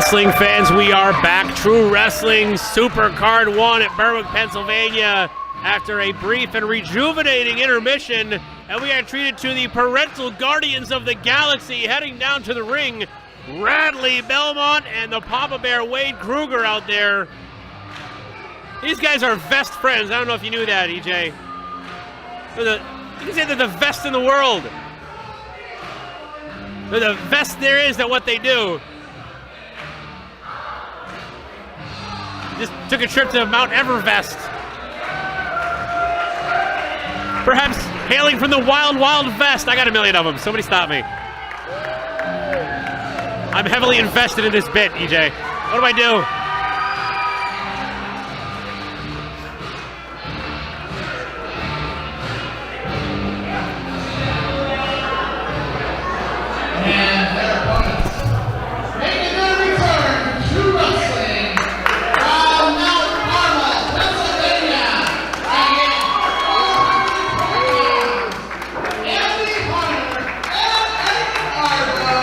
Wrestling fans, we are back. True Wrestling Supercard 1 at Berwick, Pennsylvania after a brief and rejuvenating intermission, and we are treated to the parental guardians of the galaxy heading down to the ring. Radley, Belmont, and the Poppa Bear Wade Krueger out there. These guys are best friends. I don't know if you knew that, EJ. You can say they're the best in the world. They're the best there is at what they do. Just took a trip to Mount Evervest. Perhaps hailing from the Wild Wild Vest. I got a million of them. Somebody stop me. I'm heavily invested in this bit, EJ. What do I do? And their opponents, making their return to wrestling from Mount Carmel, Pennsylvania, bringing Andy Harner and Arbo,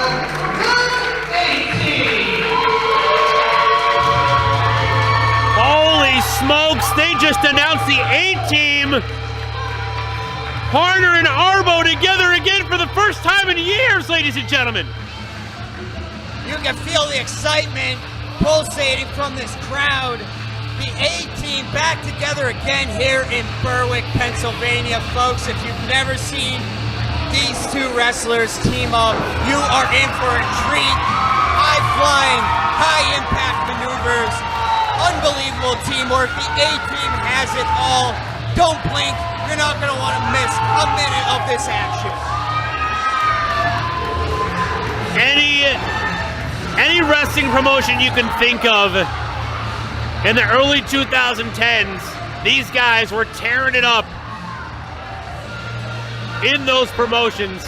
good 18. Holy smokes, they just announced the A-Team. Harner and Arbo together again for the first time in years, ladies and gentlemen. You can feel the excitement pulsating from this crowd. The A-Team back together again here in Berwick, Pennsylvania. Folks, if you've never seen these two wrestlers team up, you are in for a treat. High-flying, high-impact maneuvers, unbelievable teamwork. The A-Team has it all. Don't blink. You're not going to want to miss a minute of this action. Any wrestling promotion you can think of in the early 2010s, these guys were tearing it up in those promotions.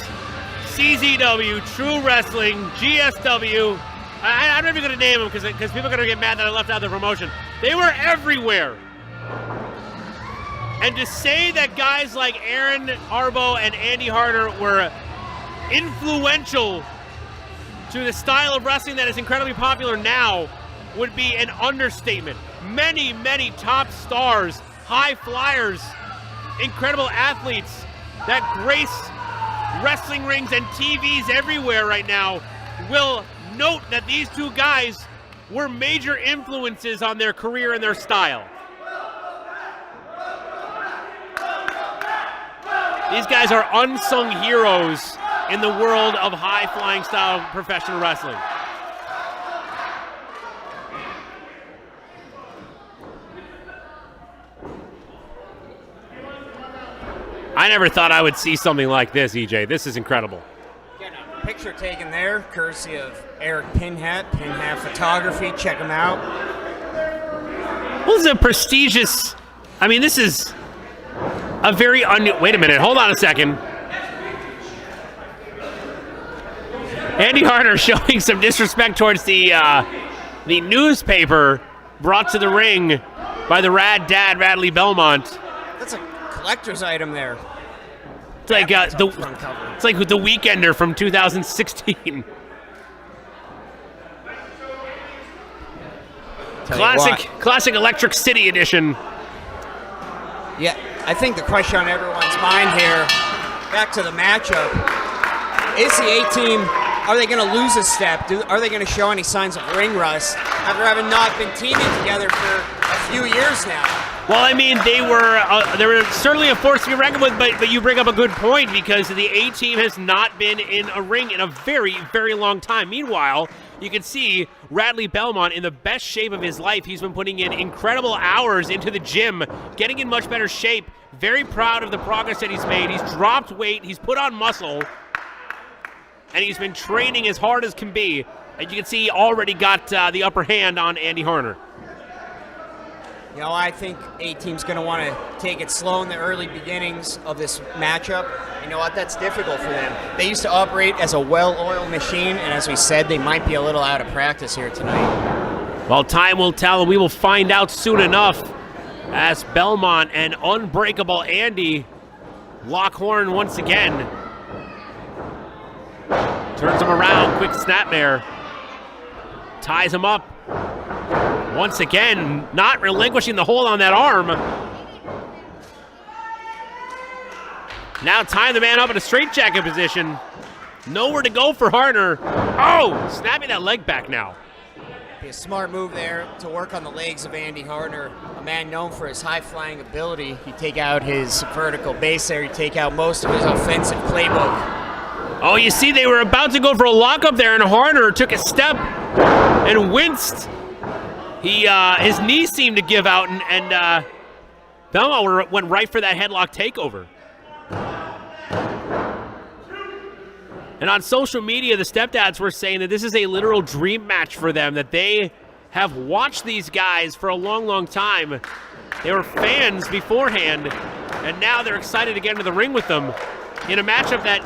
CZW, True Wrestling, GSW. I'm not even going to name them because people are going to get mad that I left out the promotion. They were everywhere. And to say that guys like Aaron Arbo and Andy Harner were influential to the style of wrestling that is incredibly popular now would be an understatement. Many, many top stars, high flyers, incredible athletes that grace wrestling rings and TVs everywhere right now will note that these two guys were major influences on their career and their style. These guys are unsung heroes in the world of high-flying style professional wrestling. I never thought I would see something like this, EJ. This is incredible. Getting a picture taken there, courtesy of Eric Pinhat Photography. Check him out. Well, this is a prestigious... I mean, this is... a very wait a minute, hold on a second. Andy Harner showing some disrespect towards the newspaper brought to the ring by the Rad Dad, Radley Belmont. That's a collector's item there. It's like it's like the Weekender from 2016. Classic Electric City edition. Yeah, I think the question on everyone's mind here, back to the matchup, is the A-Team, are they going to lose a step? Are they going to show any signs of ring rust after having not been teaming together for a few years now? Well, I mean, they were certainly a force to be reckoned with, but you bring up a good point because the A-Team has not been in a ring in a very, very long time. Meanwhile, you can see Radley Belmont in the best shape of his life. He's been putting in incredible hours into the gym, getting in much better shape. Very proud of the progress that he's made. He's dropped weight, he's put on muscle, and he's been training as hard as can be. And you can see he already got the upper hand on Andy Harner. You know, I think A-Team's going to want to take it slow in the early beginnings of this matchup. You know what? That's difficult for them. They used to operate as a well-oiled machine, and as we said, they might be a little out of practice here tonight. Well, time will tell, and we will find out soon enough as Belmont and Unbreakable Andy lock horn once again. Turns him around, quick snap there. ties him up. Once again, not relinquishing the hold on that arm. Now tying the man up in a straitjacket position. Nowhere to go for Harner. Oh, snapping that leg back now. Be a smart move there to work on the legs of Andy Harner, a man known for his high-flying ability. You take out his vertical base there, you take out most of his offensive playbook. Oh, you see, they were about to go for a lockup there, and Harner took a step and winced. His knees seemed to give out, and Belmont went right for that headlock takeover. And on social media, the Stepdads were saying that this is a literal dream match for them, that they have watched these guys for a long, long time. They were fans beforehand, and now they're excited to get into the ring with them in a matchup that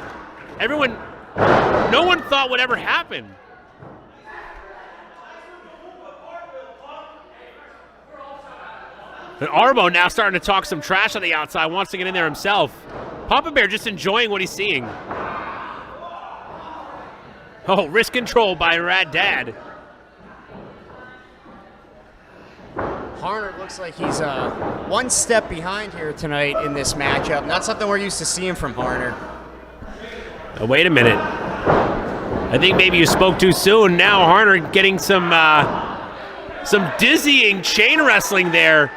no one thought would ever happen. And Arbo now starting to talk some trash on the outside, wants to get in there himself. Poppa Bear just enjoying what he's seeing. Oh, wrist control by Rad Dad. Harner looks like he's one step behind here tonight in this matchup. Not something we're used to seeing from Harner. Oh, wait a minute. I think maybe you spoke too soon. Now Harner getting some dizzying chain wrestling there.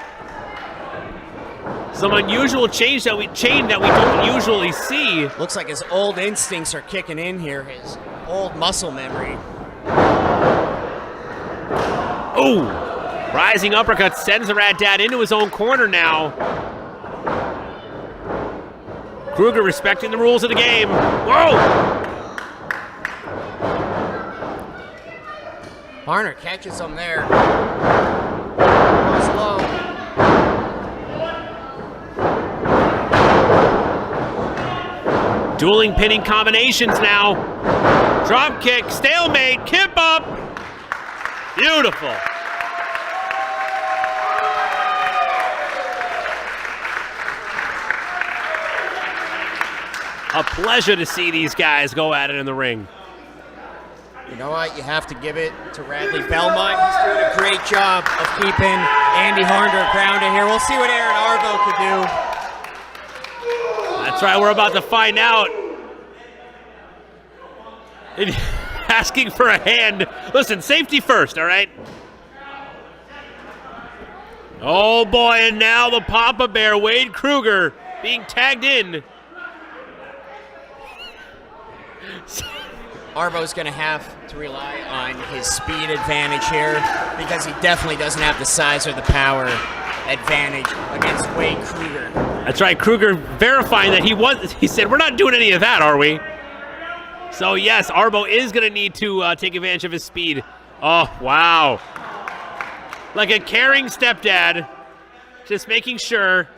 Some unusual chain that we don't usually see. Looks like his old instincts are kicking in here. His old muscle memory. Oh, rising uppercut sends the Rat Dad into his own corner now. Krueger respecting the rules of the game. Whoa! Harner catches him there. Goes low. Dueling pinning combinations now. Drop kick, stalemate, kip up. Beautiful. A pleasure to see these guys go at it in the ring. You know what? You have to give it to Radley Belmont. He's doing a great job of keeping Andy Harner grounded here. We'll see what Aaron Arbo could do. That's right, we're about to find out. Asking for a hand. Listen, safety first, all right? Oh boy, and now the Poppa Bear, Wade Krueger, being tagged in. Arbo's going to have to rely on his speed advantage here because he definitely doesn't have the size or the power advantage against Wade Krueger. That's right, Krueger verifying that he said, we're not doing any of that, are we? So yes, Arbo is going to need to take advantage of his speed. Oh, wow. Like a caring stepdad, just making sure.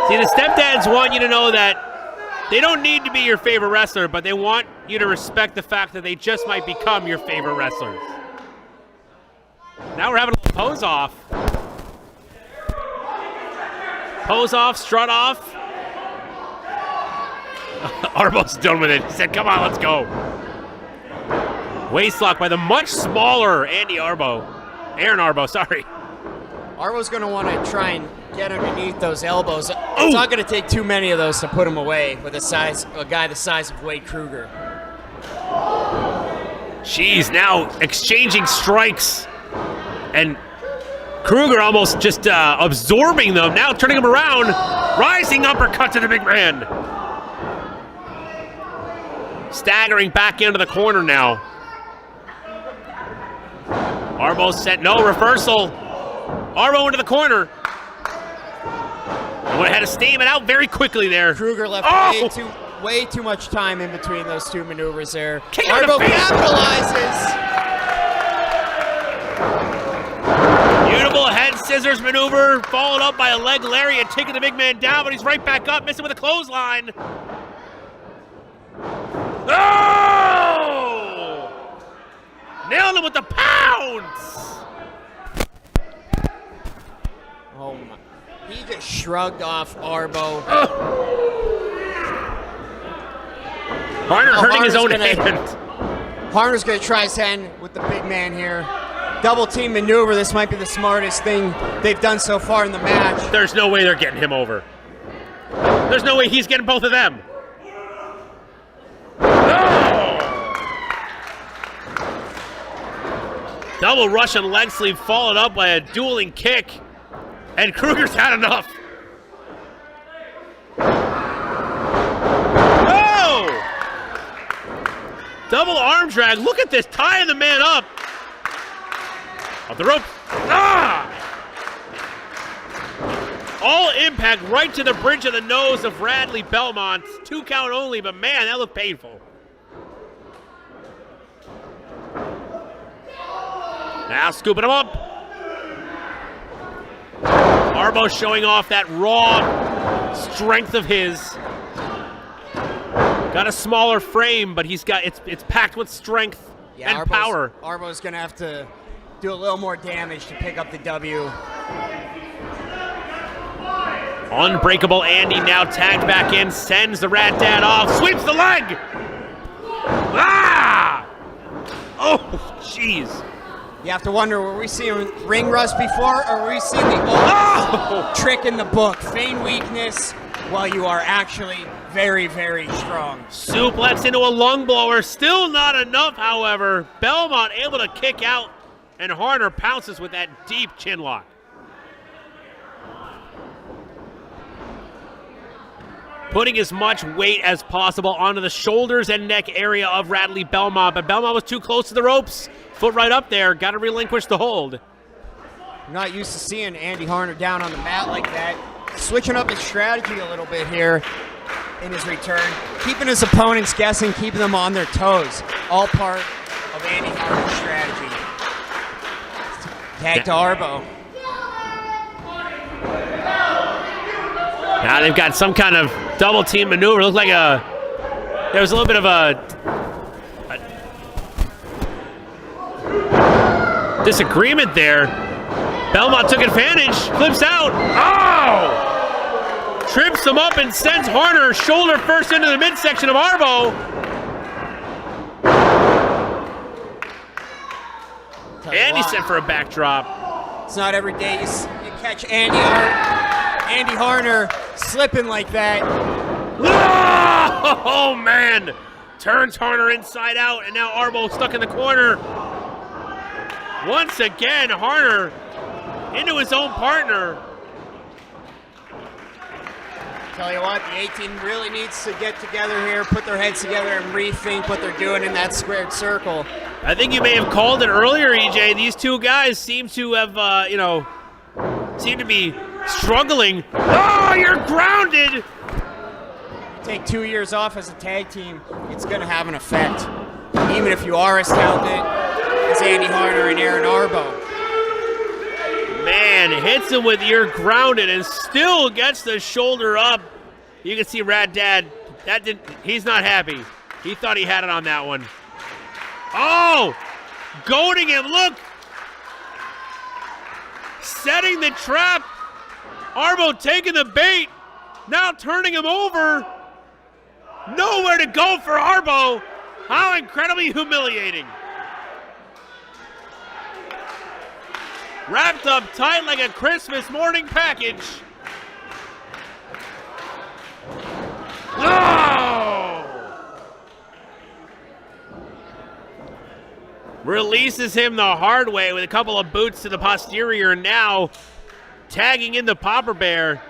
See, the stepdads want you to know that they don't need to be your favorite wrestler, but they want you to respect the fact that they just might become your favorite wrestlers. Now we're having a little pose off. Pose off, strut off. Arbo's done with it. He said, come on, let's go. Waistlock by the much smaller Aaron Arbo, sorry. Arbo's going to want to try and get underneath those elbows. It's not going to take too many of those to put him away with a guy the size of Wade Krueger. Jeez, now exchanging strikes. And Krueger almost just absorbing them, now turning him around. Rising uppercut to the big man. Staggering back into the corner now. Arbo set, no reversal. Arbo into the corner. Went ahead to steam it out very quickly there. Krueger left way too much time in between those two maneuvers there. Arbo capitalizes. Beautiful head scissors maneuver, followed up by a leg lariat, taking the big man down, but he's right back up, missing with a clothesline. Oh! Nailed him with the pounds! Oh my. He just shrugged off Arbo. Harner hurting his Harner's own gonna- hand. Harner's going to try his hand with the big man here. Double team maneuver. This might be the smartest thing they've done so far in the match. There's no way they're getting him over. There's no way he's getting both of them. No! Double Russian leg sleeve followed up by a dueling kick. And Krueger's had enough. No! Double arm drag. Look at this, tying the man up. Off the rope. Ah! All impact right to the bridge of the nose of Radley Belmont. 2 count only, but man, that looked painful. Now scooping him up. Arbo showing off that raw strength of his. Got a smaller frame, but he's got it's packed with strength and power. Arbo's gonna have to do a little more damage to pick up the W. Unbreakable Andy now tagged back in, sends the Rat Dad off, sweeps the leg! Ah! Oh, jeez. You have to wonder, were we seeing ring rust before, or were we seeing the old trick in the book? Feign weakness while you are actually very, very strong. Suplex into a lung blower, still not enough, however. Belmont able to kick out, and Harner pounces with that deep chin lock. Putting as much weight as possible onto the shoulders and neck area of Radley Belmont, but Belmont was too close to the ropes. Foot right up there, got to relinquish the hold. I'm not used to seeing Andy Harner down on the mat like that. Switching up his strategy a little bit here in his return. Keeping his opponents guessing, keeping them on their toes. All part of Andy Harner's strategy. Tag to Arbo. Now they've got some kind of double team maneuver. Looked like there was a little bit of a disagreement there. Belmont took advantage, flips out. Oh! Trips him up and sends Harner shoulder first into the midsection of Arbo. And he's set for a backdrop. It's not every day you catch Andy Harner slipping like that. Oh, man! Turns Harner inside out, and now Arbo stuck in the corner. Once again, Harner into his own partner. Tell you what, the A-team really needs to get together here, put their heads together, and rethink what they're doing in that squared circle. I think you may have called it earlier, EJ. These two guys seem to have, seem to be struggling. Oh, you're grounded! Take 2 years off as a tag team, it's going to have an effect. Even if you are as talented as Andy Harner and Aaron Arbo. Man, hits him with "you're grounded" and still gets the shoulder up. You can see Rad Dad, he's not happy. He thought he had it on that one. Oh! Goading him, look! Setting the trap. Arbo taking the bait. Now turning him over. Nowhere to go for Arbo. How incredibly humiliating. Wrapped up tight like a Christmas morning package. Oh! Releases him the hard way with a couple of boots to the posterior. Now tagging in the Poppa Bear.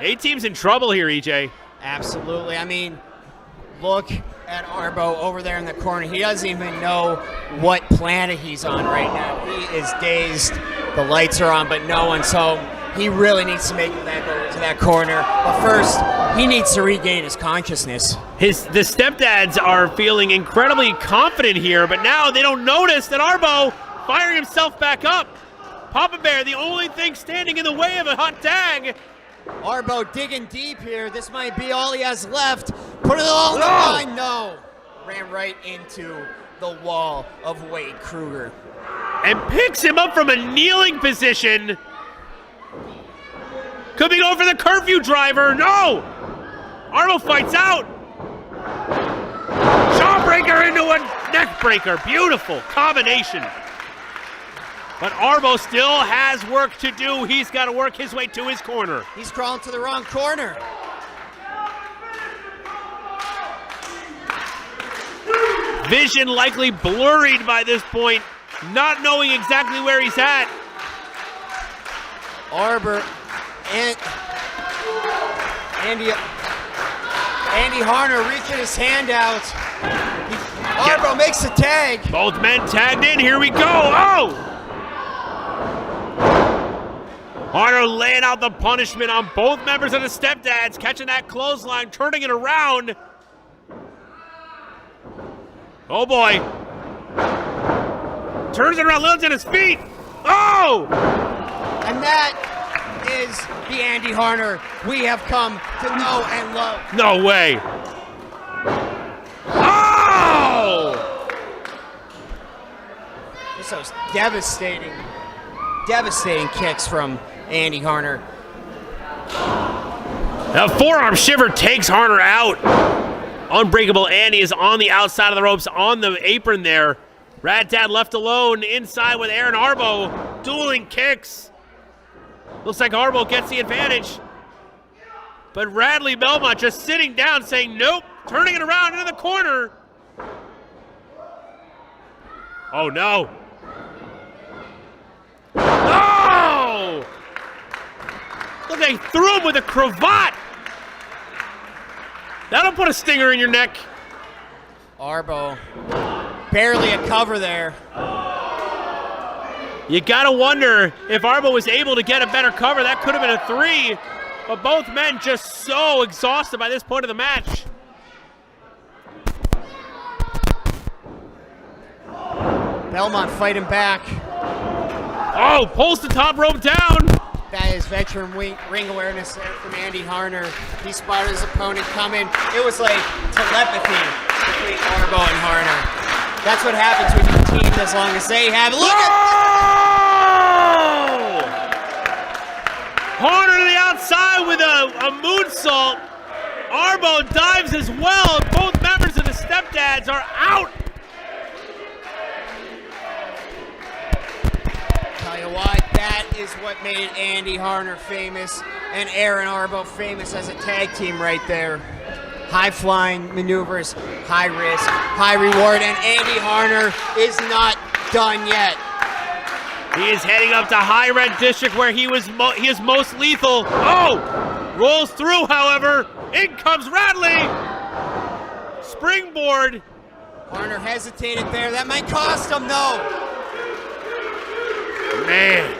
A-team's in trouble here, EJ. Absolutely. I mean, look at Arbo over there in the corner. He doesn't even know what planet he's on right now. He is dazed. The lights are on, but no one's home. He really needs to make it back over to that corner. But first, he needs to regain his consciousness. The stepdads are feeling incredibly confident here, but now they don't notice that Arbo firing himself back up. Poppa Bear, the only thing standing in the way of a hot tag. Arbo digging deep here. This might be all he has left. Put it all on the line. No. Ran right into the wall of Wade Krueger. And picks him up from a kneeling position. Could be going for the curfew driver. No! Arbo fights out. breaker into a neck breaker. Beautiful combination. But Arbo still has work to do. He's got to work his way to his corner. He's crawling to the wrong corner. Vision likely blurred by this point, not knowing exactly where he's at. Arbor and Andy Harner reaching his hand out. Arbo makes the tag. Both men tagged in. Here we go. Oh! Harner laying out the punishment on both members of the Stepdads, catching that clothesline, turning it around. Oh boy. Turns it around, lands on his feet. Oh! And that is the Andy Harner we have come to know and love. No way. Oh! Just those devastating kicks from Andy Harner. The forearm shiver takes Harner out. Unbreakable Andy is on the outside of the ropes, on the apron there. Rad Dad left alone inside with Aaron Arbo. Dueling kicks. Looks like Arbo gets the advantage. But Radley Belmont just sitting down saying nope, turning it around into the corner. Oh no. Oh! Look, they threw him with a cravat. That'll put a stinger in your neck. Arbo, barely a cover there. You gotta wonder if Arbo was able to get a better cover. That could have been a 3, but both men just so exhausted by this point of the match. Belmont fighting back. Oh, pulls the top rope down. That is veteran ring awareness there from Andy Harner. He spotted his opponent coming. It was like telepathy between Arbo and Harner. That's what happens when you team as long as they have. Look at Harner to the outside with a moonsault. Arbo dives as well. Both members of the Stepdads are out. Tell you what, that is what made Andy Harner famous and Aaron Arbo famous as a tag team right there. High-flying maneuvers, high risk, high reward, and Andy Harner is not done yet. He is heading up to High Red District where he is most lethal. Oh! Rolls through, however. In comes Radley. Springboard. Harner hesitated there. That might cost him, though. Man.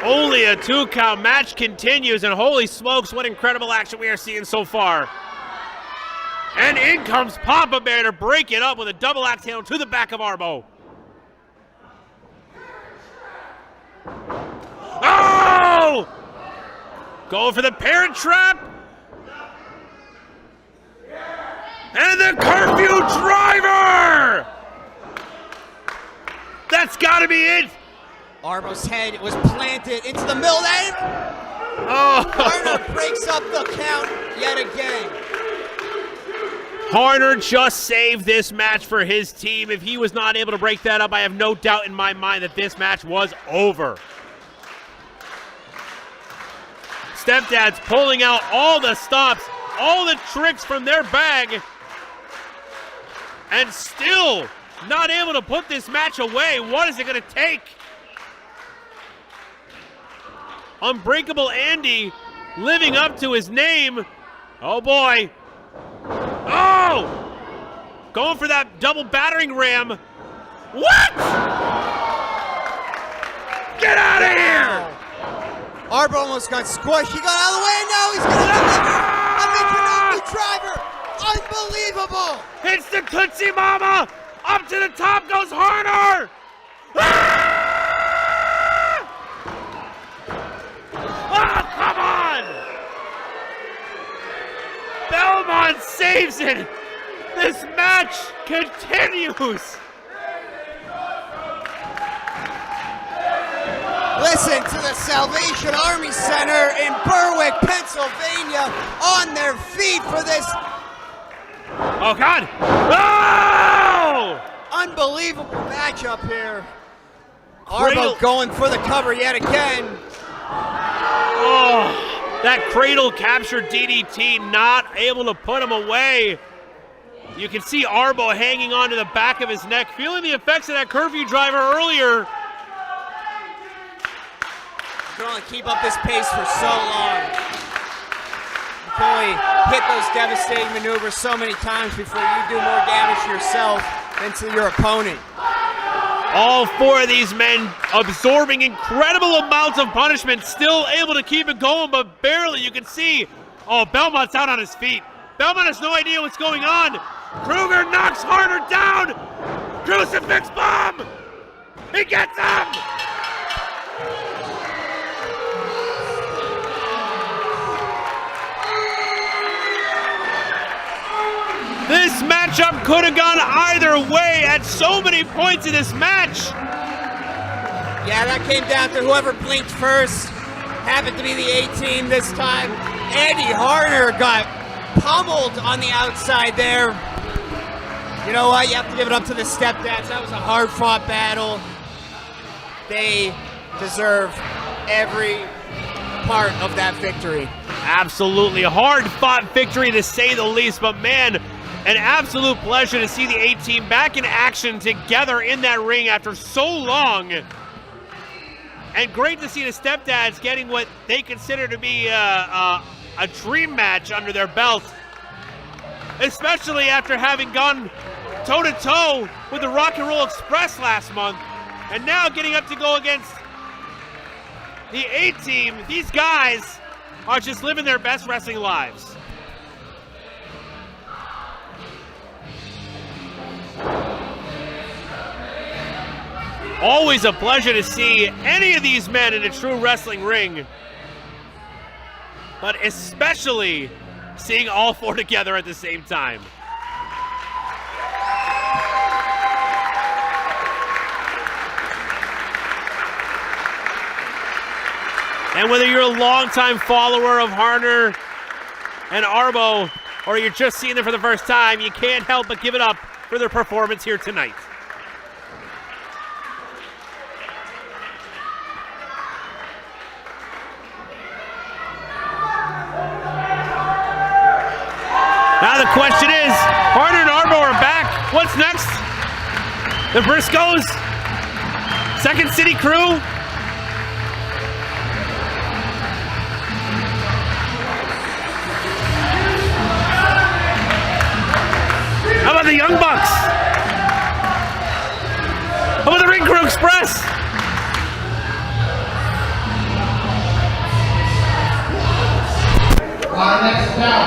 Only a 2-count match continues, and holy smokes, what incredible action we are seeing so far. And in comes Poppa Bear to break it up with a double axe handle to the back of Arbo. Oh! Going for the parent trap. And the curfew driver! That's gotta be it! Arbo's head was planted into the middle. Oh! Harner breaks up the count yet again. Harner just saved this match for his team. If he was not able to break that up, I have no doubt in my mind that this match was over. Stepdads pulling out all the stops, all the tricks from their bag, and still not able to put this match away. What is it going to take? Unbreakable Andy living up to his name. Oh boy. Oh! Going for that double battering ram. What? Get out of here! Arbo almost got squished. He got out of the way. Now he's going to deliver a Mickey driver. Unbelievable. It's the Tootsie Mama. Up to the top goes Harner. Ah! Oh, come on! Belmont saves it. This match continues. Listen to the Salvation Army Center in Berwick, Pennsylvania, on their feet for this Oh, God. Oh! Unbelievable matchup here. Cradle. Arbo going for the cover yet again. Oh, that cradle capture DDT, not able to put him away. You can see Arbo hanging on to the back of his neck, feeling the effects of that curfew driver earlier. You can only keep up this pace for so long. You can only hit those devastating maneuvers so many times before you do more damage to yourself than to your opponent. All four of these men absorbing incredible amounts of punishment, still able to keep it going, but barely. You can see, oh, Belmont's out on his feet. Belmont has no idea what's going on. Krueger knocks Harner down. Crucifix bomb. He gets him. This matchup could have gone either way at so many points in this match. Yeah, that came down to whoever blinked first. Happened to be the 18 this time. Eddie Harner got pummeled on the outside there. You know what? You have to give it up to the Stepdads. That was a hard-fought battle. They deserve every part of that victory. Absolutely. Hard-fought victory to say the least, but man, an absolute pleasure to see the A-Team back in action together in that ring after so long. And great to see the Stepdads getting what they consider to be a dream match under their belt. Especially after having gone toe-to-toe with the Rock and Roll Express last month. And now getting up to go against the A-Team. These guys are just living their best wrestling lives. Always a pleasure to see any of these men in a true wrestling ring, but especially seeing all four together at the same time. And whether you're a longtime follower of Harner and Arbo, or you're just seeing them for the first time, you can't help but give it up for their performance here tonight. Now the question is, Harner and Arbo are back. What's next? The Briscoes? Second City Crew? How about the Young Bucks? How about the Ring Crew Express?